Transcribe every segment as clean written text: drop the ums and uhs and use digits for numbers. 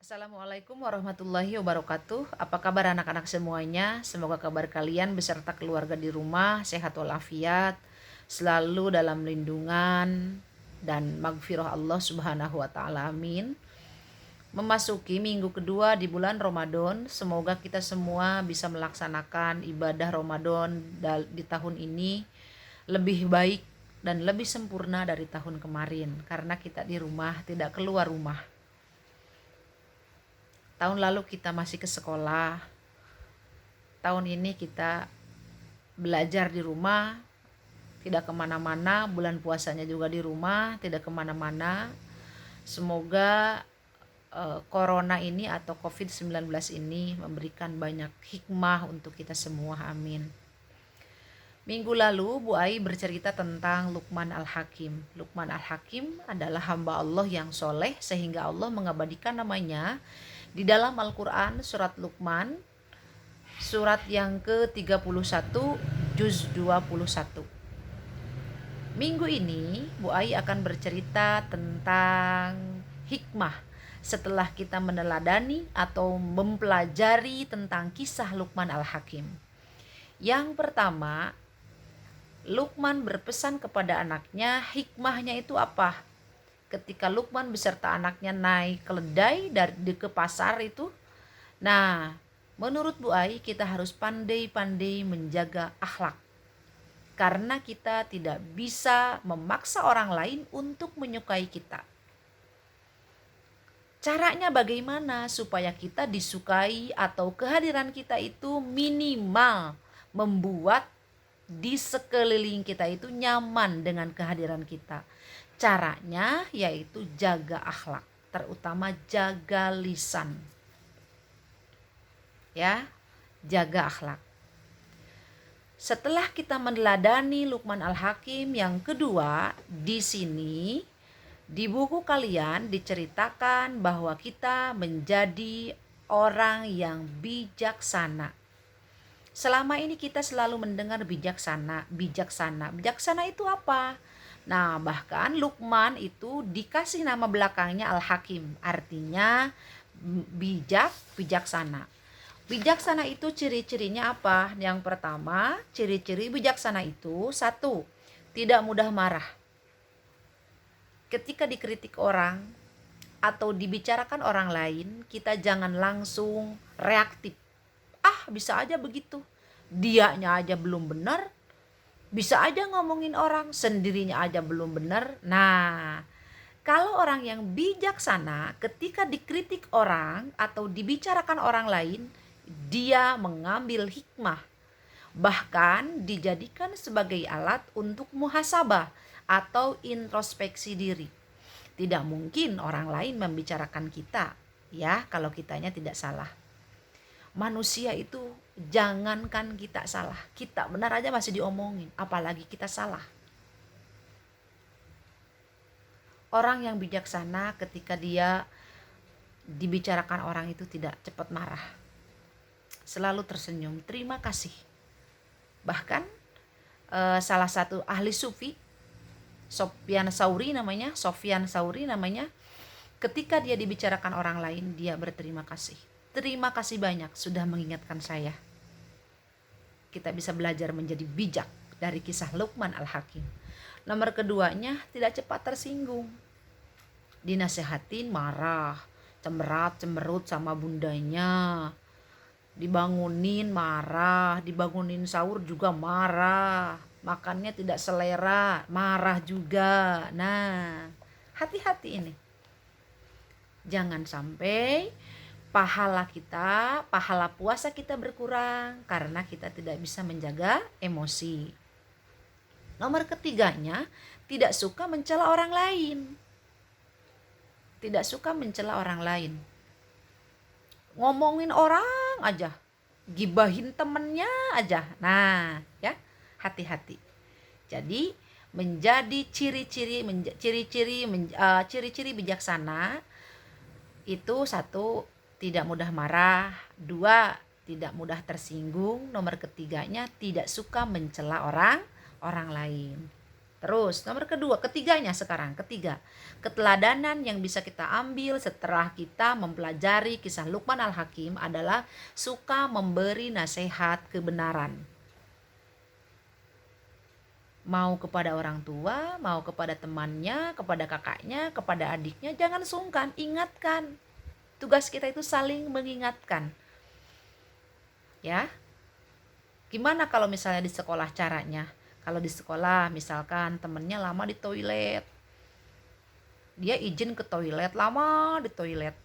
Assalamualaikum warahmatullahi wabarakatuh. Apa kabar anak-anak semuanya? Semoga kabar kalian beserta keluarga di rumah sehat walafiat, selalu dalam lindungan dan magfirah Allah Subhanahu wa taala. Amin. Memasuki minggu kedua di bulan Ramadan, semoga kita semua bisa melaksanakan ibadah Ramadan di tahun ini lebih baik dan lebih sempurna dari tahun kemarin karena kita di rumah, tidak keluar rumah. Tahun lalu kita masih ke sekolah, tahun ini kita belajar di rumah, tidak kemana-mana, bulan puasanya juga di rumah, tidak kemana-mana. Semoga corona ini atau COVID-19 ini memberikan banyak hikmah untuk kita semua, amin. Minggu lalu Bu Ai bercerita tentang Luqman Al-Hakim. Luqman Al-Hakim adalah hamba Allah yang soleh sehingga Allah mengabadikan namanya di dalam Al-Quran surat Luqman, surat yang ke-31 juz 21. Minggu ini Bu Ai akan bercerita tentang hikmah setelah kita meneladani atau mempelajari tentang kisah Luqman Al-Hakim. Yang pertama, Luqman berpesan kepada anaknya, hikmahnya itu apa? Ketika Luqman beserta anaknya naik keledai dari ke pasar itu, nah, menurut Bu Ai kita harus pandai-pandai menjaga akhlak. Karena kita tidak bisa memaksa orang lain untuk menyukai kita. Caranya bagaimana supaya kita disukai atau kehadiran kita itu minimal membuat di sekeliling kita itu nyaman dengan kehadiran kita. Caranya yaitu jaga akhlak, terutama jaga lisan. Ya, jaga akhlak. Setelah kita meneladani Luqman Al-Hakim, yang kedua di sini di buku kalian diceritakan bahwa kita menjadi orang yang bijaksana. Selama ini kita selalu mendengar bijaksana. Bijaksana itu apa? Nah, bahkan Luqman itu dikasih nama belakangnya Al-Hakim, artinya bijak, bijaksana. Bijaksana itu ciri-cirinya apa? Yang pertama, ciri-ciri bijaksana itu, satu, tidak mudah marah. Ketika dikritik orang atau dibicarakan orang lain, kita jangan langsung reaktif. Bisa aja begitu, dianya aja belum benar, bisa aja ngomongin orang, sendirinya aja belum benar. Nah, kalau orang yang bijaksana ketika dikritik orang atau dibicarakan orang lain, dia mengambil hikmah, bahkan dijadikan sebagai alat untuk muhasabah atau introspeksi diri. Tidak mungkin orang lain membicarakan kita, ya, kalau kitanya tidak salah. Manusia itu jangankan kita salah, kita benar aja masih diomongin, apalagi kita salah. Orang yang bijaksana ketika dia dibicarakan orang itu tidak cepat marah, selalu tersenyum, terima kasih. Bahkan salah satu ahli sufi, Sofyan Sauri namanya, ketika dia dibicarakan orang lain dia berterima kasih. Terima kasih banyak sudah mengingatkan saya. Kita bisa belajar menjadi bijak dari kisah Luqman Al-Hakim. Nomor keduanya, tidak cepat tersinggung. Dinasehatin marah, cemberut sama bundanya. Dibangunin marah, dibangunin sahur juga marah. Makannya tidak selera, marah juga. Nah, hati-hati ini. Jangan sampai pahala puasa kita berkurang karena kita tidak bisa menjaga emosi. Nomor ketiganya, tidak suka mencela orang lain. Tidak suka mencela orang lain. Ngomongin orang aja, gibahin temennya aja. Nah, ya, hati-hati. Jadi menjadi ciri-ciri bijaksana itu, satu, tidak mudah marah, dua, tidak mudah tersinggung, nomor ketiganya tidak suka mencela orang lain. Terus nomor kedua, ketiganya sekarang, ketiga, keteladanan yang bisa kita ambil setelah kita mempelajari kisah Luqman Al-Hakim adalah suka memberi nasihat kebenaran. Mau kepada orang tua, mau kepada temannya, kepada kakaknya, kepada adiknya, jangan sungkan, ingatkan. Tugas kita itu saling mengingatkan. Ya. Gimana kalau misalnya di sekolah caranya? Kalau di sekolah misalkan temennya lama di toilet, dia izin ke toilet, lama di toilet.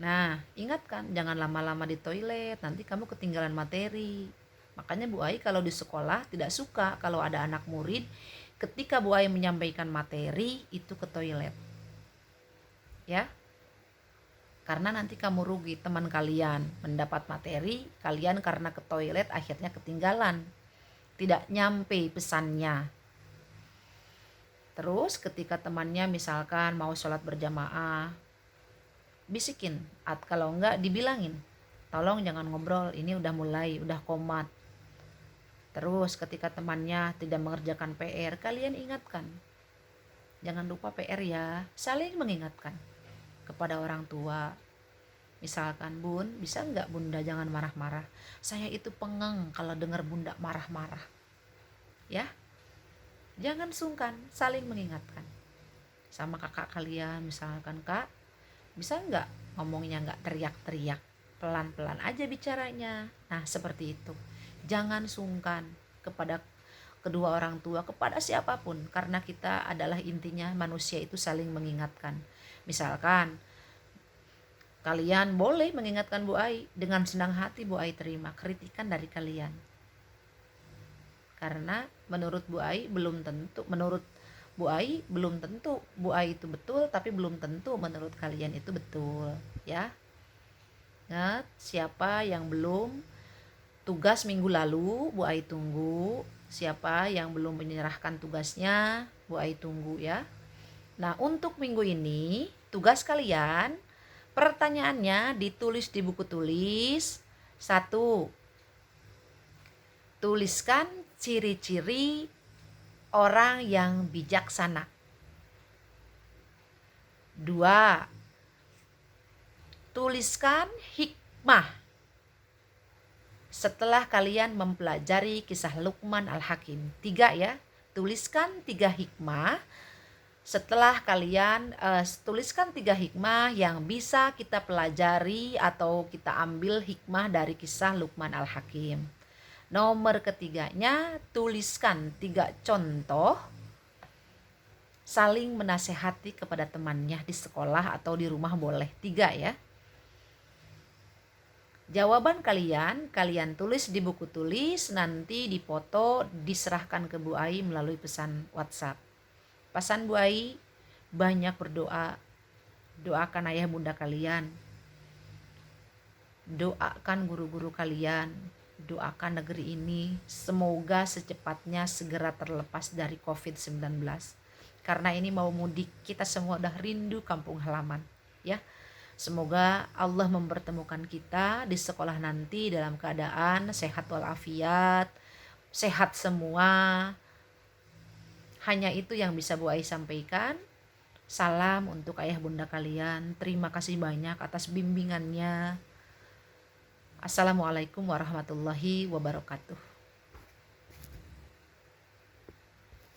Nah, ingatkan jangan lama-lama di toilet, nanti kamu ketinggalan materi. Makanya Bu Ai kalau di sekolah tidak suka kalau ada anak murid ketika Bu Ai menyampaikan materi itu ke toilet. Ya. Karena nanti kamu rugi, teman kalian mendapat materi, kalian karena ke toilet akhirnya ketinggalan. Tidak nyampe pesannya. Terus ketika temannya misalkan mau sholat berjamaah, bisikin, kalau enggak dibilangin, tolong jangan ngobrol, ini udah mulai, udah komat. Terus ketika temannya tidak mengerjakan PR, kalian ingatkan, jangan lupa PR ya, saling mengingatkan kepada orang tua. Misalkan, Bun, bisa enggak Bunda jangan marah-marah, saya itu pengeng kalau dengar Bunda marah-marah. Ya, jangan sungkan, saling mengingatkan. Sama kakak kalian misalkan, Kak, bisa enggak ngomongnya enggak teriak-teriak, pelan-pelan aja bicaranya. Nah, seperti itu. Jangan sungkan kepada kedua orang tua, kepada siapapun, karena kita adalah intinya manusia itu saling mengingatkan. Misalkan kalian boleh mengingatkan Bu Ai, dengan senang hati Bu Ai terima kritikan dari kalian. Karena menurut Bu Ai belum tentu Bu Ai itu betul, tapi belum tentu menurut kalian itu betul, ya. Ingat, siapa yang belum tugas minggu lalu Bu Ai tunggu, siapa yang belum menyerahkan tugasnya Bu Ai tunggu, ya. Nah, untuk minggu ini tugas kalian, pertanyaannya ditulis di buku tulis. 1. Tuliskan ciri-ciri orang yang bijaksana. 2. Tuliskan hikmah setelah kalian mempelajari kisah Luqman Al-Hakim. 3 ya, tuliskan 3 hikmah setelah kalian tuliskan 3 hikmah yang bisa kita pelajari atau kita ambil hikmah dari kisah Luqman Al-Hakim. Nomor ketiganya, tuliskan 3 contoh saling menasehati kepada temannya di sekolah atau di rumah, boleh 3 ya. Jawaban kalian tulis di buku tulis, nanti dipoto diserahkan ke Bu Ai melalui pesan WhatsApp. Pesan Bu Ai, banyak berdoa, doakan ayah bunda kalian, doakan guru-guru kalian, doakan negeri ini semoga secepatnya segera terlepas dari COVID-19. Karena ini mau mudik, kita semua udah rindu kampung halaman, ya. Semoga Allah mempertemukan kita di sekolah nanti dalam keadaan sehat walafiat, sehat semua. Hanya itu yang bisa Bu Ai sampaikan. Salam untuk ayah bunda kalian. Terima kasih banyak atas bimbingannya. Assalamualaikum warahmatullahi wabarakatuh.